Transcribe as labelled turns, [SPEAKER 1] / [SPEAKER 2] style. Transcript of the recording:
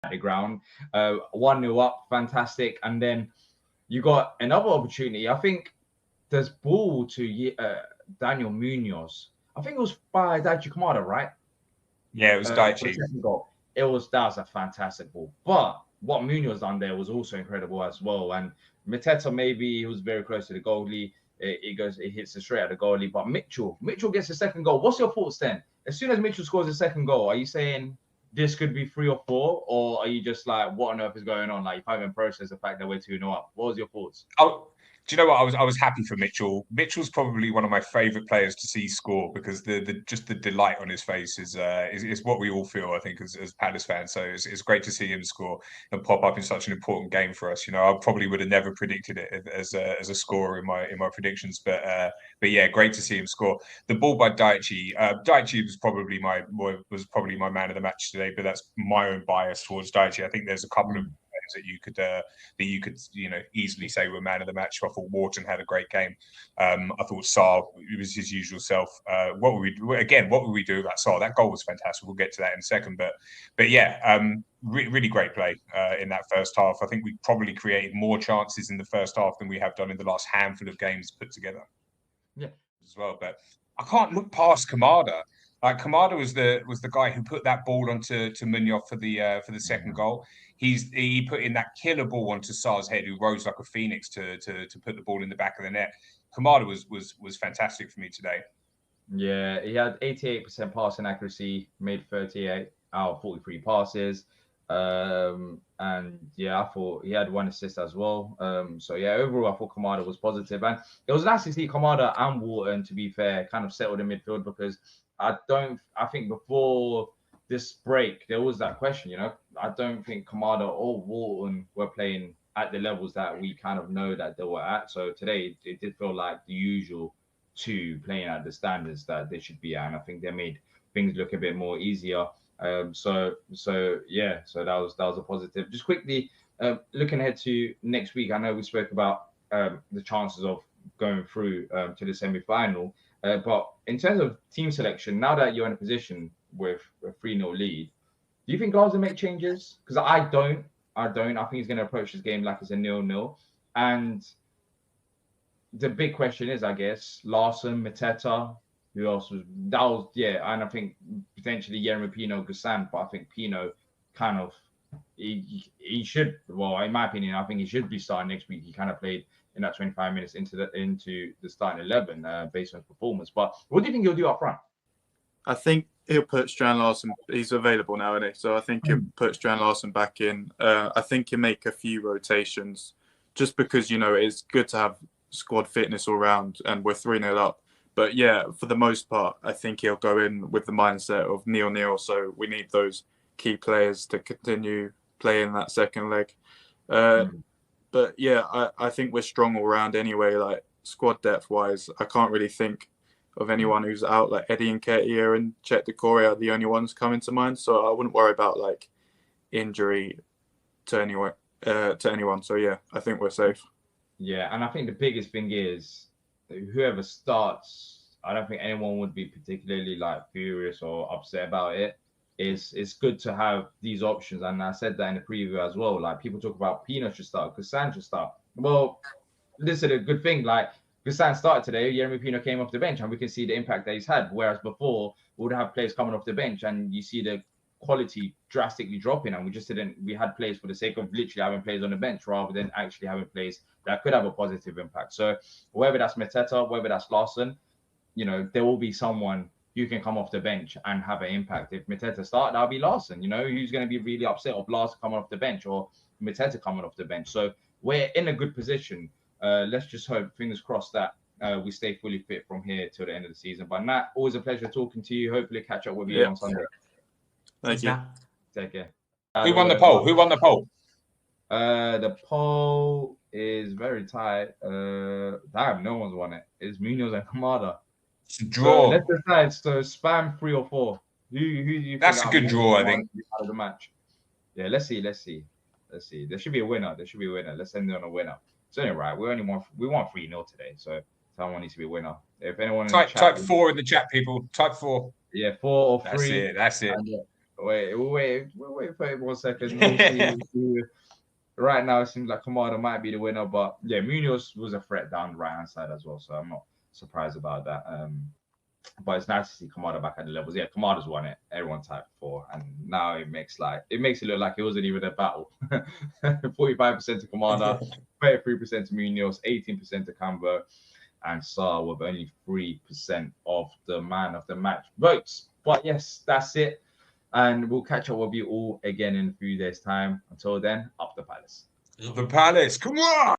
[SPEAKER 1] the ground. 1-0 up, fantastic. And then you got another opportunity. I think there's ball to Daniel Munoz. I think it was by Daichi Kamada, right?
[SPEAKER 2] Yeah, it was Daichi.
[SPEAKER 1] That was a fantastic ball. But what Munoz done there was also incredible as well. And Mateta, maybe he was very close to the goalie. It hits it straight at the goalie. But Mitchell gets the second goal. What's your thoughts then? As soon as Mitchell scores the second goal, are you saying this could be 3 or 4? Or are you just like, what on earth is going on? Like, you haven't processed the fact that we're 2-0 up. What was your thoughts?
[SPEAKER 2] Do you know what? I was happy for Mitchell. Mitchell's probably one of my favourite players to see score because the delight on his face is what we all feel, I think, as Palace fans. So it's great to see him score and pop up in such an important game for us. You know, I probably would have never predicted it as a scorer in my predictions, but yeah, great to see him score. The ball by Daichi. Daichi was probably my man of the match today, but that's my own bias towards Daichi. I think there's a couple of that you could easily say were man of the match. I thought Wharton had a great game. I thought Sarr was his usual self. What would we do about Sarr? That goal was fantastic. We'll get to that in a second. But yeah, really great play in that first half. I think we probably created more chances in the first half than we have done in the last handful of games put together.
[SPEAKER 1] Yeah,
[SPEAKER 2] as well. But I can't look past Kamada. Like Kamada was the guy who put that ball onto Munoz for the second goal. He put in that killer ball onto Sarr's head, who rose like a phoenix to put the ball in the back of the net. Kamada was fantastic for me today.
[SPEAKER 1] Yeah, he had 88% passing accuracy, made 38 out of 43 passes. And yeah, I thought he had 1 assist as well. So yeah, overall, I thought Kamada was positive. And it was nice to see Kamada and Wharton, to be fair, kind of settled in midfield, because I think before this break, there was that question, I don't think Kamada or Wharton were playing at the levels that we kind of know that they were at. So today, it did feel like the usual two playing at the standards that they should be at. And I think they made things look a bit more easier. So that was a positive. Just quickly, looking ahead to next week, I know we spoke about the chances of going through to the semi-final. But in terms of team selection, now that you're in a position with a 3-0 lead, do you think Glasgow make changes? Because I don't. I think he's going to approach this game like it's a 0-0. And the big question is, I guess, Larson, Mateta, who else was? And I think potentially Yeremy Pino, Gussan. But I think Pino kind of he should. Well, in my opinion, I think he should be starting next week. He kind of played in that 25 minutes into the starting 11 based on his performance. But what do you think he'll do up front?
[SPEAKER 3] I think he'll put Strand Larsen. He's available now, isn't he? So I think he'll put Strand Larsen back in. I think he'll make a few rotations just because, it's good to have squad fitness all round and we're 3-0 up. But yeah, for the most part, I think he'll go in with the mindset of 0-0. So we need those key players to continue playing that second leg. But yeah, I think we're strong all round anyway. Like squad depth wise, I can't really think of anyone who's out. Like Eddie Nketiah and Chet Decore are the only ones coming to mind. So I wouldn't worry about like injury to anyone. So yeah, I think we're safe.
[SPEAKER 1] Yeah, and I think the biggest thing is whoever starts, I don't think anyone would be particularly like furious or upset about it. It's good to have these options, and I said that in the preview as well. Like people talk about Pino should start, Gussan should start. Well, this is a good thing. Like Gussan started today, Yeremy Pino came off the bench, and we can see the impact that he's had. Whereas before, we would have players coming off the bench, and you see the quality drastically dropping, and we had players for the sake of literally having players on the bench rather than actually having players that could have a positive impact. So whether that's Mateta, whether that's Larson, there will be someone you can come off the bench and have an impact. If Mateta start, that'll be Larson. Who's going to be really upset of Larson coming off the bench or Mateta coming off the bench. So we're in a good position. Let's just hope, fingers crossed, that we stay fully fit from here till the end of the season. But Nat, always a pleasure talking to you. Hopefully catch up with you on Sunday.
[SPEAKER 3] Thank you.
[SPEAKER 1] Take care.
[SPEAKER 2] Who won the poll?
[SPEAKER 1] The poll is very tight. Damn, no one's won it. It's Munoz and Kamada.
[SPEAKER 2] It's a draw.
[SPEAKER 1] So let's decide. So spam 3 or 4. Who do you
[SPEAKER 2] That's think a good draw, I think.
[SPEAKER 1] Out of the match. Yeah, let's see. There should be a winner. Let's end it on a winner. It's only right. We want 3-0 today, so someone needs to be a winner. If anyone
[SPEAKER 2] type 4 in the chat, people. Type 4.
[SPEAKER 1] Yeah, 4 or 3.
[SPEAKER 2] That's it.
[SPEAKER 1] we'll wait for 1 second. We'll see. Right now, it seems like Kamada might be the winner, but yeah, Munoz was a threat down the right hand side as well, so I'm not surprised about that. But it's nice to see Kamada back at the levels. Yeah, Kamada's won it. Everyone typed 4, and now it makes it look like it wasn't even a battle. 45% to Kamada, 33% to Munoz, 18% to Camber, and Saar with only 3% of the man of the match votes. But yes, that's it. And we'll catch up with you all again in a few days' time. Until then, up the Palace.
[SPEAKER 2] The Palace, come on!